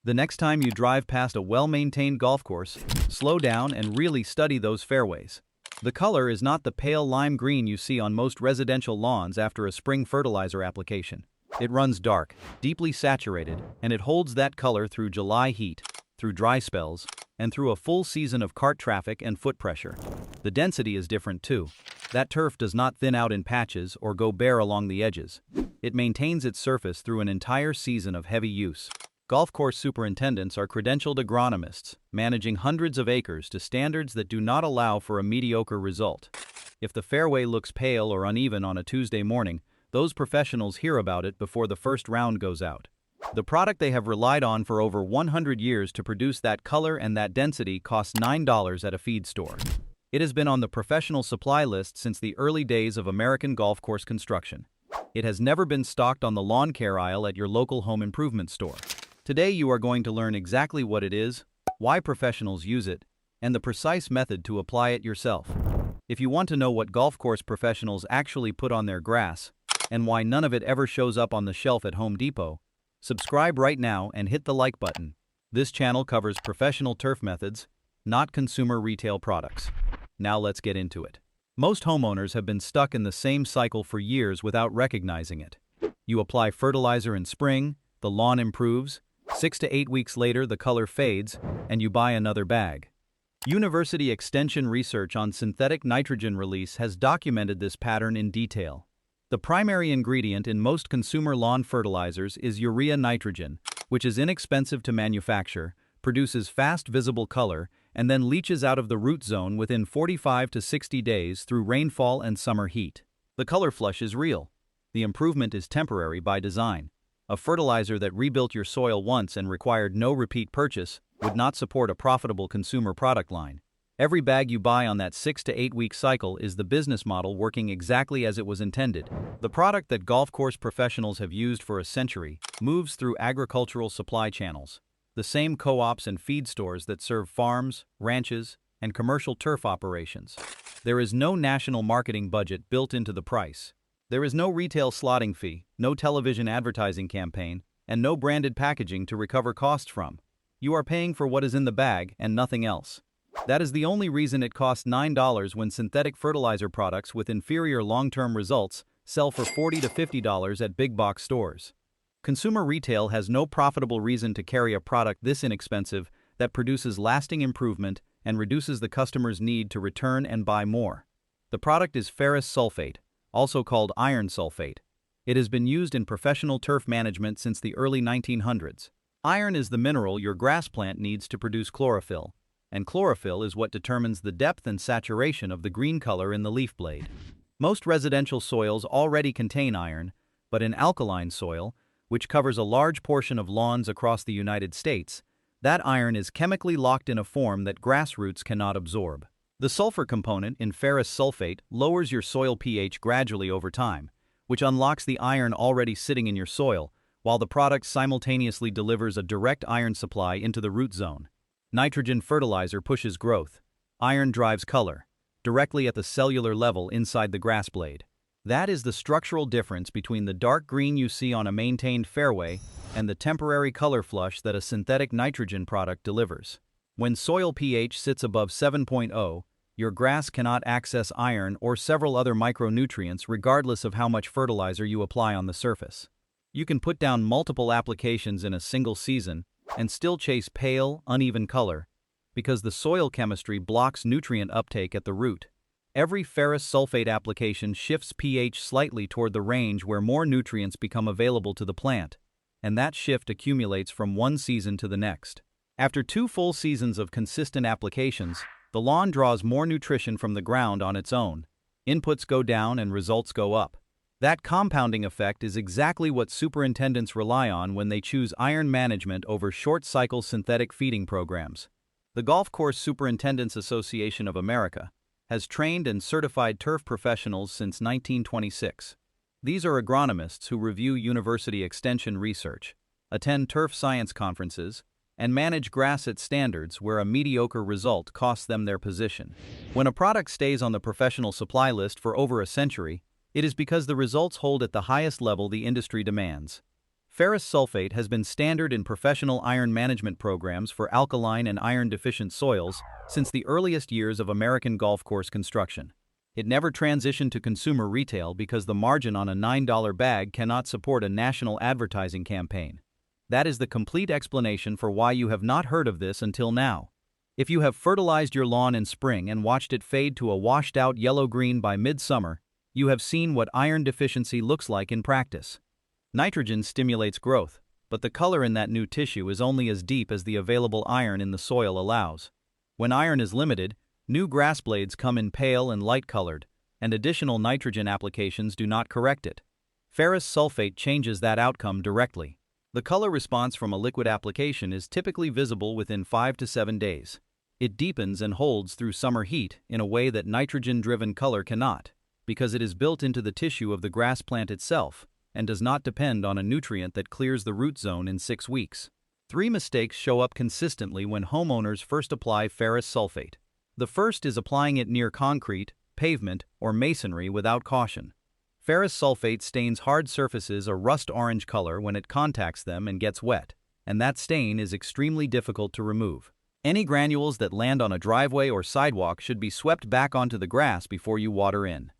The next time you drive past a well-maintained golf course, slow down and really study those fairways. The color is not the pale lime green you see on most residential lawns after a spring fertilizer application. It runs dark, deeply saturated, and it holds that color through July heat, through dry spells, and through a full season of cart traffic and foot pressure. The density is different too. That turf does not thin out in patches or go bare along the edges. It maintains its surface through an entire season of heavy use. Golf course superintendents are credentialed agronomists, managing hundreds of acres to standards that do not allow for a mediocre result. If the fairway looks pale or uneven on a Tuesday morning, those professionals hear about it before the first round goes out. The product they have relied on for over 100 years to produce that color and that density costs $9 at a feed store. It has been on the professional supply list since the early days of American golf course construction. It has never been stocked on the lawn care aisle at your local home improvement store. Today you are going to learn exactly what it is, why professionals use it, and the precise method to apply it yourself. If you want to know what golf course professionals actually put on their grass, and why none of it ever shows up on the shelf at Home Depot, subscribe right now and hit the like button. This channel covers professional turf methods, not consumer retail products. Now let's get into it. Most homeowners have been stuck in the same cycle for years without recognizing it. You apply fertilizer in spring, the lawn improves, 6 to 8 weeks later the color fades, and you buy another bag. University Extension research on synthetic nitrogen release has documented this pattern in detail. The primary ingredient in most consumer lawn fertilizers is urea nitrogen, which is inexpensive to manufacture, produces fast visible color, and then leaches out of the root zone within 45 to 60 days through rainfall and summer heat. The color flush is real. The improvement is temporary by design. A fertilizer that rebuilt your soil once and required no repeat purchase would not support a profitable consumer product line. Every bag you buy on that 6 to 8 week cycle is the business model working exactly as it was intended. The product that golf course professionals have used for a century moves through agricultural supply channels, the same co-ops and feed stores that serve farms, ranches, and commercial turf operations. There is no national marketing budget built into the price. There is no retail slotting fee, no television advertising campaign, and no branded packaging to recover costs from. You are paying for what is in the bag and nothing else. That is the only reason it costs $9 when synthetic fertilizer products with inferior long-term results sell for $40 to $50 at big box stores. Consumer retail has no profitable reason to carry a product this inexpensive that produces lasting improvement and reduces the customer's need to return and buy more. The product is ferrous sulfate, also called iron sulfate. It has been used in professional turf management since the early 1900s. Iron is the mineral your grass plant needs to produce chlorophyll, and chlorophyll is what determines the depth and saturation of the green color in the leaf blade. Most residential soils already contain iron, but in alkaline soil, which covers a large portion of lawns across the United States, that iron is chemically locked in a form that grass roots cannot absorb. The sulfur component in ferrous sulfate lowers your soil pH gradually over time, which unlocks the iron already sitting in your soil, while the product simultaneously delivers a direct iron supply into the root zone. Nitrogen fertilizer pushes growth. Iron drives color, directly at the cellular level inside the grass blade. That is the structural difference between the dark green you see on a maintained fairway and the temporary color flush that a synthetic nitrogen product delivers. When soil pH sits above 7.0, your grass cannot access iron or several other micronutrients regardless of how much fertilizer you apply on the surface. You can put down multiple applications in a single season and still chase pale, uneven color because the soil chemistry blocks nutrient uptake at the root. Every ferrous sulfate application shifts pH slightly toward the range where more nutrients become available to the plant, and that shift accumulates from one season to the next. After 2 full seasons of consistent applications, the lawn draws more nutrition from the ground on its own. Inputs go down and results go up. That compounding effect is exactly what superintendents rely on when they choose iron management over short-cycle synthetic feeding programs. The Golf Course Superintendents Association of America has trained and certified turf professionals since 1926. These are agronomists who review university extension research, attend turf science conferences, and manage grass at standards where a mediocre result costs them their position. When a product stays on the professional supply list for over a century, it is because the results hold at the highest level the industry demands. Ferrous sulfate has been standard in professional iron management programs for alkaline and iron-deficient soils since the earliest years of American golf course construction. It never transitioned to consumer retail because the margin on a $9 bag cannot support a national advertising campaign. That is the complete explanation for why you have not heard of this until now. If you have fertilized your lawn in spring and watched it fade to a washed-out yellow-green by midsummer, you have seen what iron deficiency looks like in practice. Nitrogen stimulates growth, but the color in that new tissue is only as deep as the available iron in the soil allows. When iron is limited, new grass blades come in pale and light-colored, and additional nitrogen applications do not correct it. Ferrous sulfate changes that outcome directly. The color response from a liquid application is typically visible within 5 to 7 days. It deepens and holds through summer heat in a way that nitrogen-driven color cannot, because it is built into the tissue of the grass plant itself and does not depend on a nutrient that clears the root zone in 6 weeks. 3 mistakes show up consistently when homeowners first apply ferrous sulfate. The first is applying it near concrete, pavement, or masonry without caution. Ferrous sulfate stains hard surfaces a rust-orange color when it contacts them and gets wet, and that stain is extremely difficult to remove. Any granules that land on a driveway or sidewalk should be swept back onto the grass before you water in.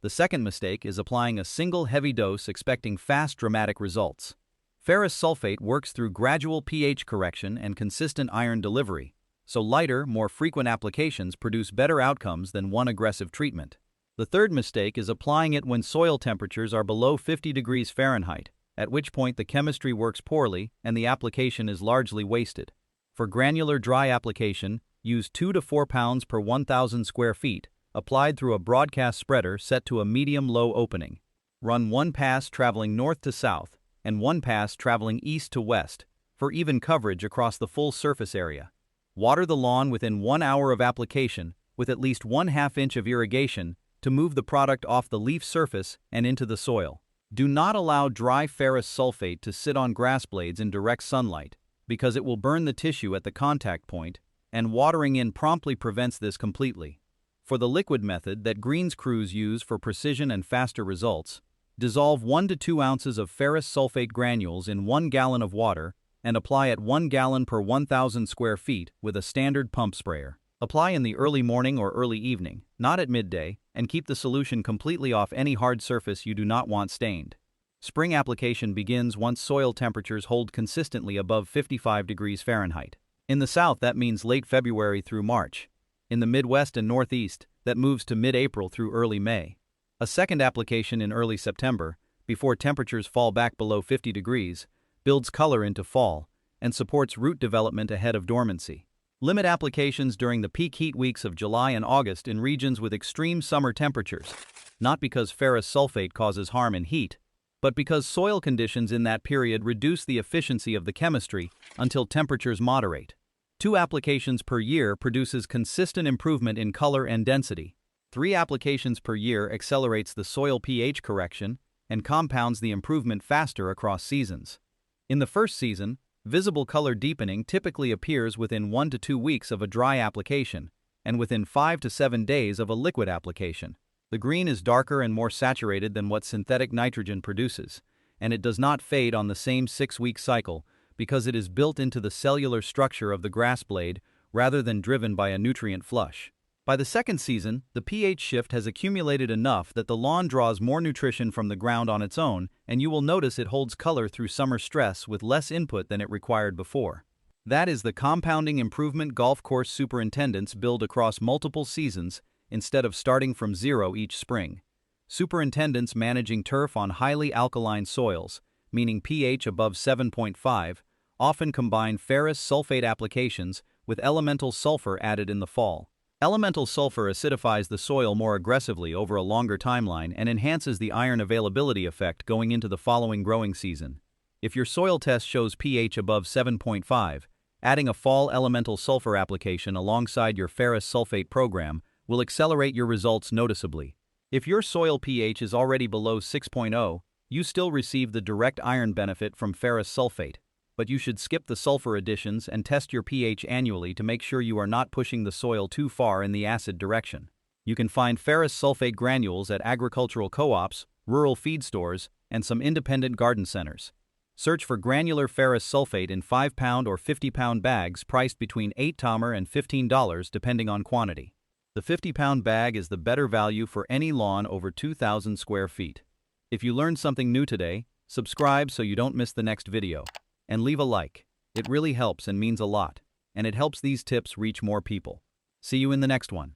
The second mistake is applying a single heavy dose expecting fast, dramatic results. Ferrous sulfate works through gradual pH correction and consistent iron delivery, so lighter, more frequent applications produce better outcomes than one aggressive treatment. The third mistake is applying it when soil temperatures are below 50 degrees Fahrenheit, at which point the chemistry works poorly and the application is largely wasted. For granular dry application, use 2 to 4 pounds per 1,000 square feet, applied through a broadcast spreader set to a medium-low opening. Run 1 pass traveling north to south and 1 pass traveling east to west for even coverage across the full surface area. Water the lawn within 1 hour of application with at least 1/2 inch of irrigation to move the product off the leaf surface and into the soil. Do not allow dry ferrous sulfate to sit on grass blades in direct sunlight, because it will burn the tissue at the contact point, and watering in promptly prevents this completely. For the liquid method that greens crews use for precision and faster results, dissolve 1 to 2 ounces of ferrous sulfate granules in 1 gallon of water and apply at 1 gallon per 1,000 square feet with a standard pump sprayer. Apply in the early morning or early evening, not at midday, and keep the solution completely off any hard surface you do not want stained. Spring application begins once soil temperatures hold consistently above 55 degrees Fahrenheit. In the south, that means late February through March. In the Midwest and Northeast, that moves to mid-April through early May. A second application in early September, before temperatures fall back below 50 degrees, builds color into fall and supports root development ahead of dormancy. Limit applications during the peak heat weeks of July and August in regions with extreme summer temperatures, not because ferrous sulfate causes harm in heat, but because soil conditions in that period reduce the efficiency of the chemistry until temperatures moderate. 2 applications per year produces consistent improvement in color and density. 3 applications per year accelerates the soil pH correction and compounds the improvement faster across seasons. In the first season, visible color deepening typically appears within 1 to 2 weeks of a dry application and within 5 to 7 days of a liquid application. The green is darker and more saturated than what synthetic nitrogen produces, and it does not fade on the same 6-week cycle because it is built into the cellular structure of the grass blade rather than driven by a nutrient flush. By the second season, the pH shift has accumulated enough that the lawn draws more nutrition from the ground on its own, and you will notice it holds color through summer stress with less input than it required before. That is the compounding improvement golf course superintendents build across multiple seasons instead of starting from zero each spring. Superintendents managing turf on highly alkaline soils, meaning pH above 7.5, often combine ferrous sulfate applications with elemental sulfur added in the fall. Elemental sulfur acidifies the soil more aggressively over a longer timeline and enhances the iron availability effect going into the following growing season. If your soil test shows pH above 7.5, adding a fall elemental sulfur application alongside your ferrous sulfate program will accelerate your results noticeably. If your soil pH is already below 6.0, you still receive the direct iron benefit from ferrous sulfate, but you should skip the sulfur additions and test your pH annually to make sure you are not pushing the soil too far in the acid direction. You can find ferrous sulfate granules at agricultural co-ops, rural feed stores, and some independent garden centers. Search for granular ferrous sulfate in 5-pound or 50-pound bags priced between $8 and $15 depending on quantity. The 50-pound bag is the better value for any lawn over 2,000 square feet. If you learned something new today, subscribe so you don't miss the next video. And leave a like. It really helps and means a lot. And it helps these tips reach more people. See you in the next one.